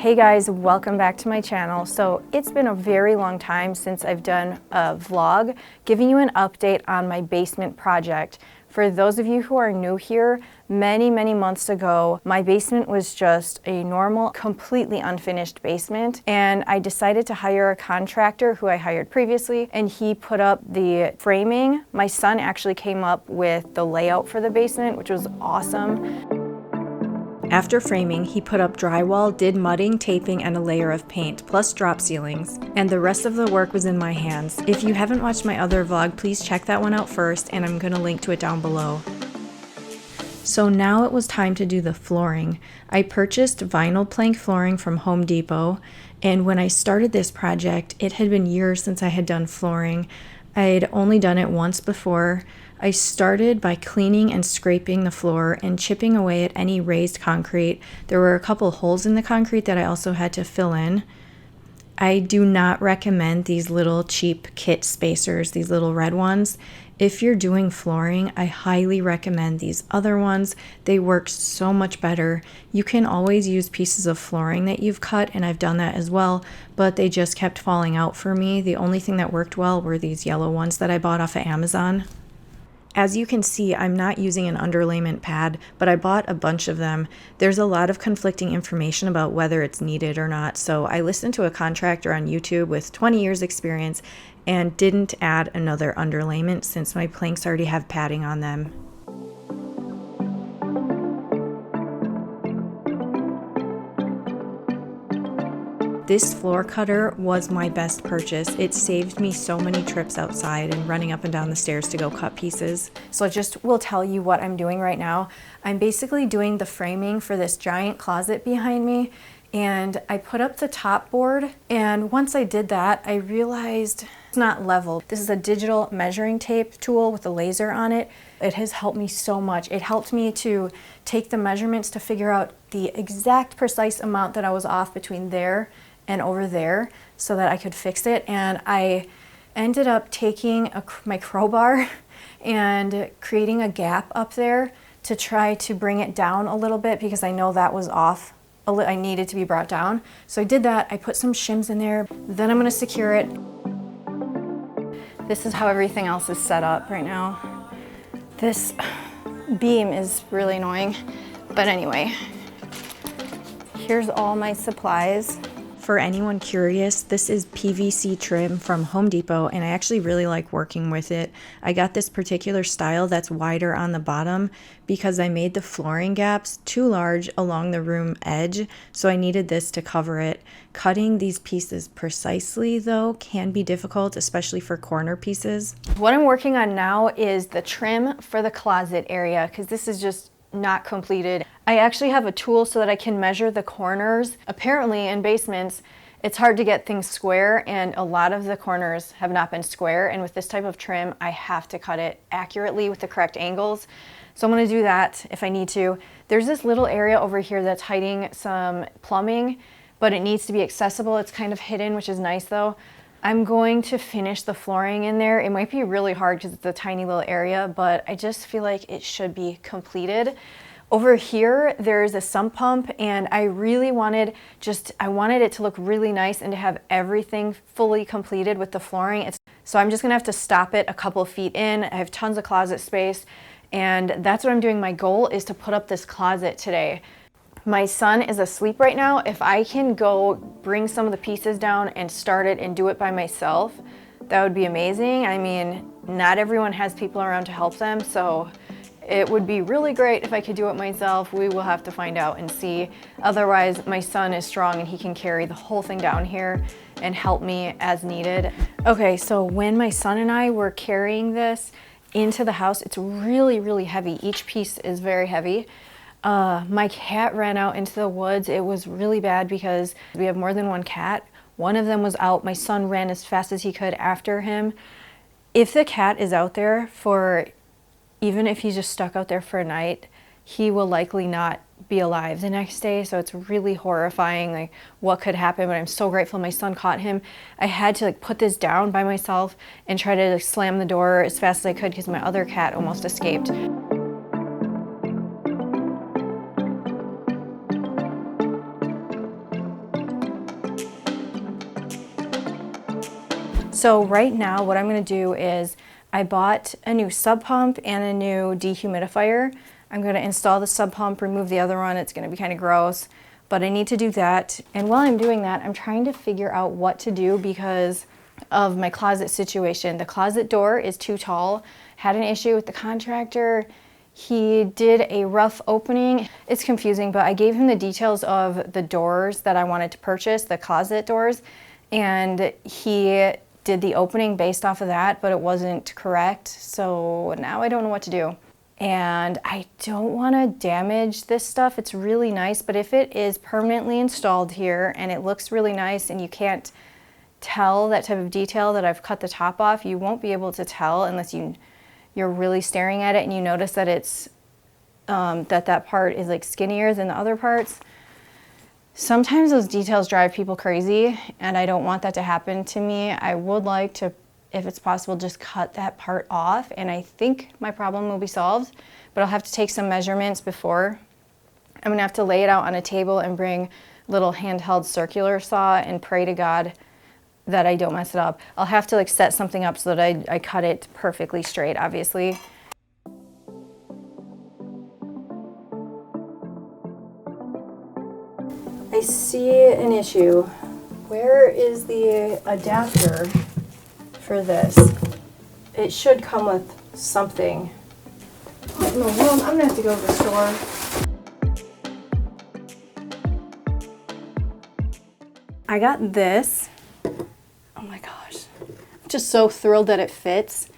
Hey guys, welcome back to my channel. So it's been a very long time since I've done a vlog giving you an update on my basement project. For those of you who are new here, many months ago, my basement was just a normal, completely unfinished basement, and I decided to hire a contractor who I hired previously, and he put up the framing. My son actually came up with the layout for the basement, which was awesome. After framing, he put up drywall, did mudding, taping, and a layer of paint, plus drop ceilings. And the rest of the work was in my hands. If you haven't watched my other vlog, please check that one out first, and I'm gonna link to it down below. So now it was time to do the flooring. I purchased vinyl plank flooring from Home Depot, and when I started this project, it had been years since I had done flooring. I'd only done it once before. I started by cleaning and scraping the floor and chipping away at any raised concrete. There were a couple holes in the concrete that I also had to fill in. I do not recommend these little cheap kit spacers, these little red ones. If you're doing flooring, I highly recommend these other ones. They work so much better. You can always use pieces of flooring that you've cut, and I've done that as well, but they just kept falling out for me. The only thing that worked well were these yellow ones that I bought off of Amazon. As you can see, I'm not using an underlayment pad, but I bought a bunch of them. There's a lot of conflicting information about whether it's needed or not, so I listened to a contractor on YouTube with 20 years experience and didn't add another underlayment since my planks already have padding on them. This floor cutter was my best purchase. It saved me so many trips outside and running up and down the stairs to go cut pieces. So I just will tell you what I'm doing right now. I'm basically doing the framing for this giant closet behind me, and I put up the top board, and once I did that, I realized it's not level. This is a digital measuring tape tool with a laser on it. It has helped me so much. It helped me to take the measurements to figure out the exact precise amount that I was off between there and over there so that I could fix it. And I ended up taking my crowbar and creating a gap up there to try to bring it down a little bit because I know that was off. I needed to be brought down. So I did that. I put some shims in there. Then I'm gonna secure it. This is how everything else is set up right now. This beam is really annoying, but anyway, here's all my supplies. For anyone curious, this is PVC trim from Home Depot, and I actually really like working with it. I got this particular style that's wider on the bottom because I made the flooring gaps too large along the room edge, so I needed this to cover it. Cutting these pieces precisely, though, can be difficult, especially for corner pieces. What I'm working on now is the trim for the closet area, because this is just not completed. I actually have a tool so that I can measure the corners. Apparently in basements, it's hard to get things square, and a lot of the corners have not been square, and with this type of trim, I have to cut it accurately with the correct angles. So I'm gonna do that if I need to. There's this little area over here that's hiding some plumbing, but it needs to be accessible. It's kind of hidden, which is nice though. I'm going to finish the flooring in there. It might be really hard because it's a tiny little area, but I just feel like it should be completed. Over here, there's a sump pump, and I really wanted it to look really nice and to have everything fully completed with the flooring. So I'm just gonna have to stop it a couple of feet in. I have tons of closet space, and that's what I'm doing. My goal is to put up this closet today. My son is asleep right now. If I can go bring some of the pieces down and start it and do it by myself, that would be amazing. I mean, not everyone has people around to help them, so it would be really great if I could do it myself. We will have to find out and see. Otherwise, my son is strong and he can carry the whole thing down here and help me as needed. Okay, so when my son and I were carrying this into the house, it's really heavy. Each piece is very heavy. My cat ran out into the woods. It was really bad because we have more than one cat. One of them was out. My son ran as fast as he could after him. If the cat is out there even if he's just stuck out there for a night, he will likely not be alive the next day. So it's really horrifying, like what could happen, but I'm so grateful my son caught him. I had to put this down by myself and try to slam the door as fast as I could because my other cat almost escaped. So right now what I'm gonna do is I bought a new sub pump and a new dehumidifier. I'm gonna install the sub pump, remove the other one. It's gonna be kind of gross, but I need to do that. And while I'm doing that, I'm trying to figure out what to do because of my closet situation. The closet door is too tall. Had an issue with the contractor. He did a rough opening. It's confusing, but I gave him the details of the doors that I wanted to purchase, the closet doors, and he did the opening based off of that, but it wasn't correct. So now I don't know what to do. And I don't want to damage this stuff. It's really nice, but if it is permanently installed here and it looks really nice and you can't tell that type of detail that I've cut the top off, you won't be able to tell unless you're really staring at it and you notice that it's that part is like skinnier than the other parts. Sometimes those details drive people crazy and I don't want that to happen to me. I would like to, if it's possible, just cut that part off and I think my problem will be solved, but I'll have to take some measurements before. I'm gonna have to lay it out on a table and bring a little handheld circular saw and pray to God that I don't mess it up. I'll have to like set something up so that I cut it perfectly straight, obviously. I see an issue. Where is the adapter for this? It should come with something. No, well, I'm gonna have to go to the store. I got this. Oh my gosh. I'm just so thrilled that it fits.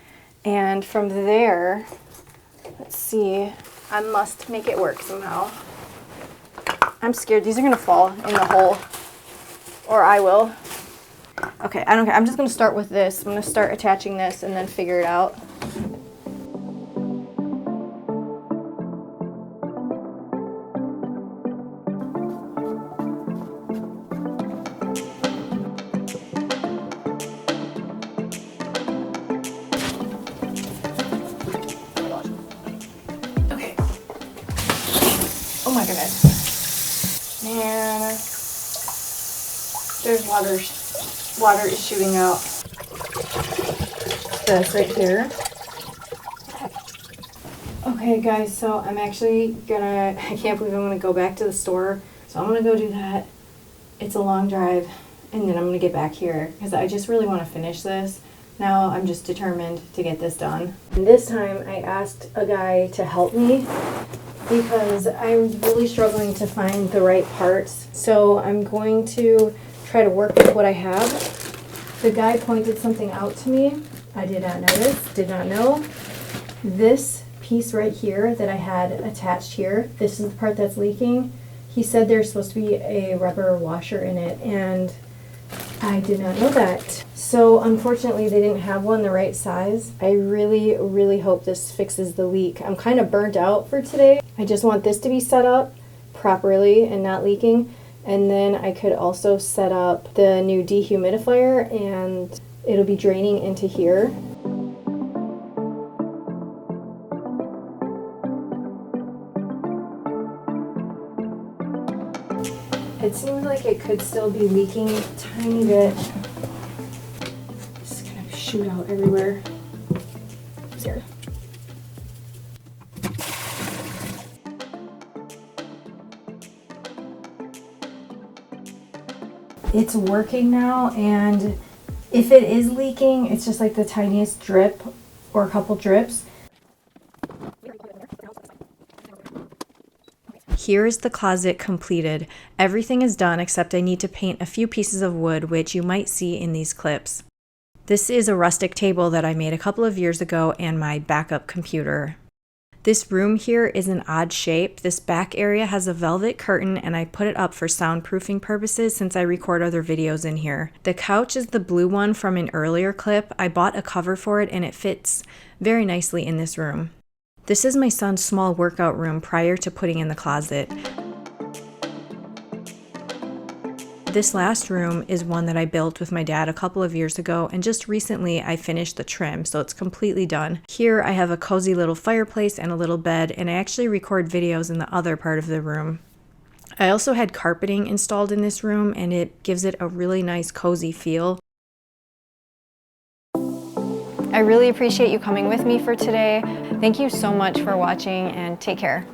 And from there, let's see, I must make it work somehow. I'm scared these are gonna fall in the hole, or I will. Okay, I don't care. I'm just gonna start with this. I'm gonna start attaching this and then figure it out. Okay. Oh my goodness. Man, there's water is shooting out. This right here. Okay guys, so I'm actually I can't believe I'm gonna go back to the store. So I'm gonna go do that. It's a long drive and then I'm gonna get back here because I just really wanna finish this. Now I'm just determined to get this done. And this time I asked a guy to help me because I'm really struggling to find the right parts. So I'm going to try to work with what I have. The guy pointed something out to me. I did not notice, did not know. This piece right here that I had attached here, this is the part that's leaking. He said there's supposed to be a rubber washer in it and I did not know that. So unfortunately they didn't have one the right size. I really, really hope this fixes the leak. I'm kind of burnt out for today. I just want this to be set up properly and not leaking. And then I could also set up the new dehumidifier and it'll be draining into here. It seems like it could still be leaking a tiny bit. It's gonna shoot out everywhere. Here. It's working now, and if it is leaking, it's just like the tiniest drip or a couple drips. Here is the closet completed. Everything is done except I need to paint a few pieces of wood, which you might see in these clips. This is a rustic table that I made a couple of years ago and my backup computer. This room here is an odd shape. This back area has a velvet curtain and I put it up for soundproofing purposes since I record other videos in here. The couch is the blue one from an earlier clip. I bought a cover for it and it fits very nicely in this room. This is my son's small workout room prior to putting in the closet. This last room is one that I built with my dad a couple of years ago, and just recently I finished the trim, so it's completely done. Here I have a cozy little fireplace and a little bed, and I actually record videos in the other part of the room. I also had carpeting installed in this room, and it gives it a really nice cozy feel. I really appreciate you coming with me for today. Thank you so much for watching, and take care.